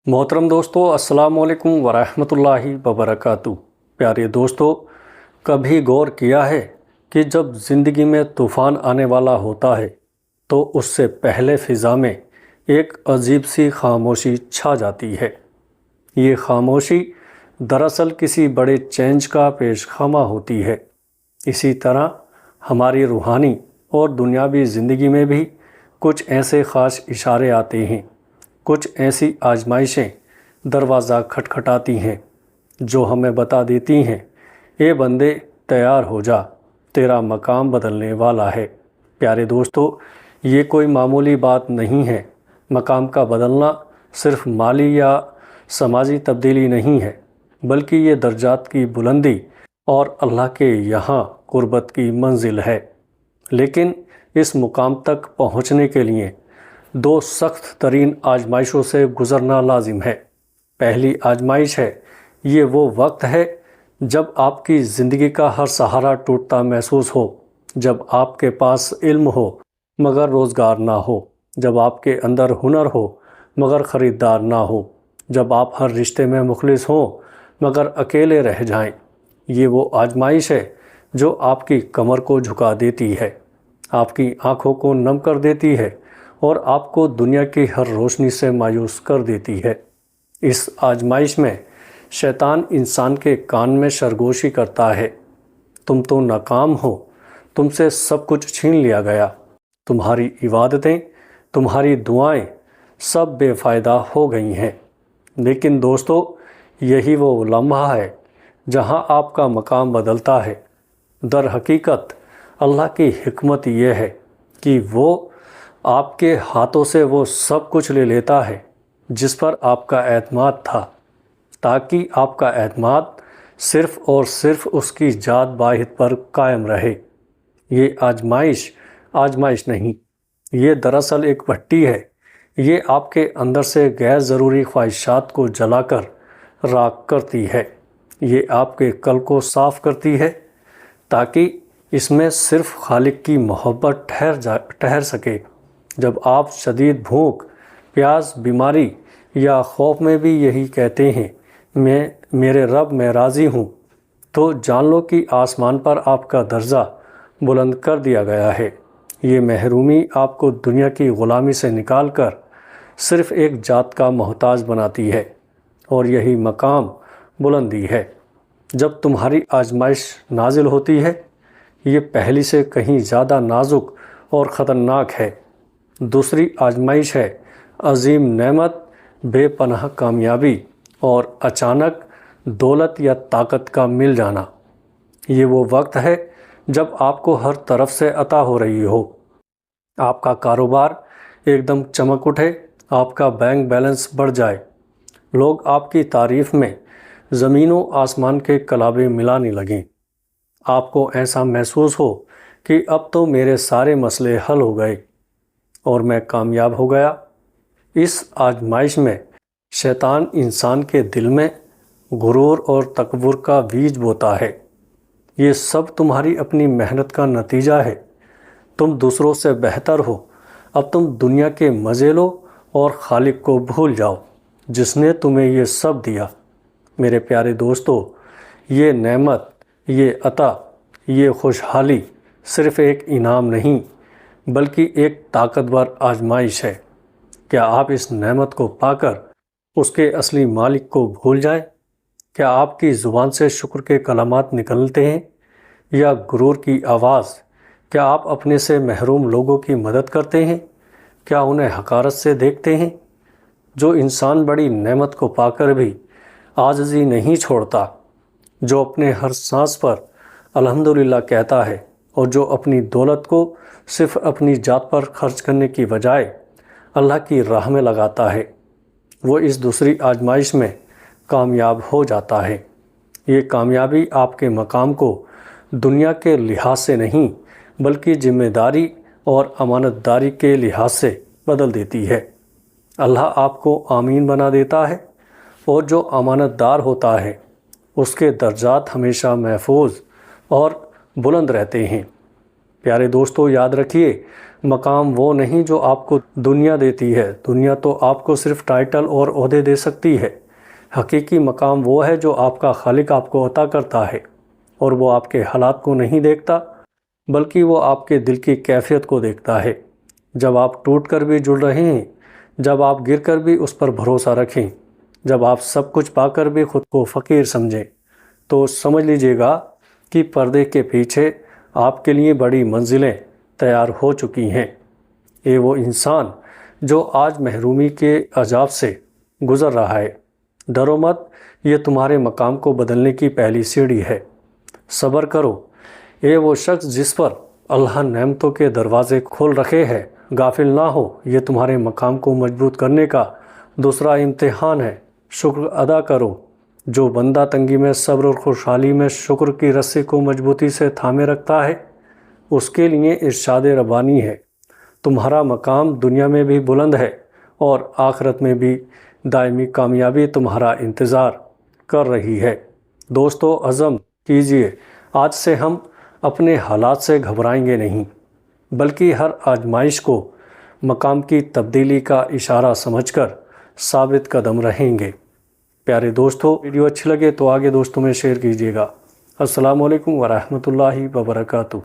मोहतरम दोस्तों, अस्सलाम वालेकुम वरहमतुल्लाहि वबरकातुहू। प्यारे दोस्तों, कभी गौर किया है कि जब ज़िंदगी में तूफ़ान आने वाला होता है तो उससे पहले फ़िज़ा में एक अजीब सी खामोशी छा जाती है। ये खामोशी दरअसल किसी बड़े चेंज का पेशखामा होती है। इसी तरह हमारी रूहानी और दुनियावी ज़िंदगी में भी कुछ ऐसे ख़ास इशारे आते हैं, कुछ ऐसी आजमाइशें दरवाज़ा खटखटाती हैं जो हमें बता देती हैं, ए बंदे तैयार हो जा, तेरा मकाम बदलने वाला है। प्यारे दोस्तों, ये कोई मामूली बात नहीं है। मकाम का बदलना सिर्फ माली या समाजी तब्दीली नहीं है, बल्कि ये दर्जात की बुलंदी और अल्लाह के यहाँ कुर्बत की मंजिल है। लेकिन इस मुकाम तक पहुँचने के लिए दो सख्त तरीन आजमाइशों से गुज़रना लाजिम है। पहली आजमाइश है, ये वो वक्त है जब आपकी ज़िंदगी का हर सहारा टूटता महसूस हो, जब आपके पास इल्म हो मगर रोज़गार ना हो, जब आपके अंदर हुनर हो मगर ख़रीदार ना हो, जब आप हर रिश्ते में मुखलिस हों मगर अकेले रह जाएं। ये वो आजमाइश है जो आपकी कमर को झुका देती है, आपकी आँखों को नम कर देती है और आपको दुनिया की हर रोशनी से मायूस कर देती है। इस आजमाइश में शैतान इंसान के कान में सरगोशी करता है, तुम तो नाकाम हो, तुमसे सब कुछ छीन लिया गया, तुम्हारी इबादतें, तुम्हारी दुआएं सब बेफ़ायदा हो गई हैं। लेकिन दोस्तों, यही वो लम्हा है जहां आपका मकाम बदलता है। दर हकीकत अल्लाह की हिकमत ये है कि वो आपके हाथों से वो सब कुछ ले लेता है जिस पर आपका एतमाद था, ताकि आपका एतमाद सिर्फ़ और सिर्फ उसकी जात वाहिद पर कायम रहे। ये आजमाइश नहीं, ये दरअसल एक भट्टी है। ये आपके अंदर से गैर ज़रूरी ख्वाहिशात को जलाकर राख करती है। ये आपके कल को साफ़ करती है ताकि इसमें सिर्फ़ खालिक की मोहब्बत ठहर सके। जब आप शदीद भूख, प्यास, बीमारी या खौफ में भी यही कहते हैं, मैं मेरे रब मैं राज़ी हूँ, तो जान लो कि आसमान पर आपका दर्जा बुलंद कर दिया गया है। ये महरूमी आपको दुनिया की ग़ुलामी से निकाल कर सिर्फ़ एक जात का मोहताज बनाती है, और यही मकाम बुलंदी है। जब तुम्हारी आजमाइश नाजिल होती है, ये पहली से कहीं ज़्यादा नाजुक और ख़तरनाक है। दूसरी आजमाइश है अजीम नेमत, बेपनाह कामयाबी और अचानक दौलत या ताकत का मिल जाना। ये वो वक्त है जब आपको हर तरफ से अता हो रही हो, आपका कारोबार एकदम चमक उठे, आपका बैंक बैलेंस बढ़ जाए, लोग आपकी तारीफ़ में ज़मीनों आसमान के कलाबे मिलाने लगें, आपको ऐसा महसूस हो कि अब तो मेरे सारे मसले हल हो गए और मैं कामयाब हो गया। इस आजमाइश में शैतान इंसान के दिल में गुरूर और तकब्बुर का बीज बोता है। ये सब तुम्हारी अपनी मेहनत का नतीजा है। तुम दूसरों से बेहतर हो, अब तुम दुनिया के मज़े लो और खालिक को भूल जाओ जिसने तुम्हें ये सब दिया। मेरे प्यारे दोस्तों, ये नेमत, ये अता, ये खुशहाली सिर्फ़ एक इनाम नहीं बल्कि एक ताकतवर आजमाइश है। क्या आप इस नेमत को पाकर उसके असली मालिक को भूल जाएं? क्या आपकी ज़ुबान से शुक्र के कलामात निकलते हैं या गुरूर की आवाज़? क्या आप अपने से महरूम लोगों की मदद करते हैं? क्या उन्हें हकारत से देखते हैं? जो इंसान बड़ी नेमत को पाकर भी आजिज़ी नहीं छोड़ता, जो अपने हर सांस पर अल्हम्दुलिल्लाह कहता है और जो अपनी दौलत को सिर्फ़ अपनी जात पर खर्च करने की बजाय अल्लाह की राह में लगाता है, वो इस दूसरी आजमाइश में कामयाब हो जाता है। ये कामयाबी आपके मकाम को दुनिया के लिहाज से नहीं बल्कि ज़िम्मेदारी और अमानतदारी के लिहाज से बदल देती है। अल्लाह आपको आमीन बना देता है और जो अमानतदार होता है उसके दर्जात हमेशा महफूज और बुलंद रहते हैं। प्यारे दोस्तों, याद रखिए, مقام وہ نہیں جو آپ کو دنیا دیتی ہے، دنیا تو آپ کو صرف ٹائٹل اور عہدے دے سکتی ہے۔ حقیقی مقام وہ ہے جو آپ کا خالق آپ کو عطا کرتا ہے، اور وہ آپ کے حالات کو نہیں دیکھتا بلکہ وہ آپ کے دل کی کیفیت کو دیکھتا ہے۔ جب آپ ٹوٹ کر بھی جڑ رہے ہیں، جب آپ گر کر بھی اس پر بھروسہ رکھیں، جب آپ سب کچھ پا کر بھی خود کو فقیر سمجھیں، تو سمجھ لیجئے گا کہ پردے کے پیچھے آپ کے لیے بڑی منزلیں تیار ہو چکی ہیں۔ یہ وہ انسان جو آج محرومی کے عذاب سے گزر رہا ہے، ڈرو مت، یہ تمہارے مقام کو بدلنے کی پہلی سیڑھی ہے۔ صبر کرو، یہ وہ شخص جس پر اللہ نعمتوں کے دروازے کھول رکھے ہے، غافل نہ ہو، یہ تمہارے مقام کو مضبوط کرنے کا دوسرا امتحان ہے۔ شکر ادا کرو، جو بندہ تنگی میں صبر اور خوشحالی میں شکر کی رسی کو مضبوطی سے تھامے رکھتا ہے، اس کے لیے ارشاد ربانی ہے، تمہارا مقام دنیا میں بھی بلند ہے اور آخرت میں بھی دائمی کامیابی تمہارا انتظار کر رہی ہے۔ دوستو، عزم کیجئے، آج سے ہم اپنے حالات سے گھبرائیں گے نہیں، بلکہ ہر آزمائش کو مقام کی تبدیلی کا اشارہ سمجھ کر ثابت قدم رہیں گے۔ پیارے دوستو، ویڈیو اچھی لگے تو آگے دوستوں میں شیئر کیجیے گا۔ السلام علیکم ورحمۃ اللہ وبرکاتہ۔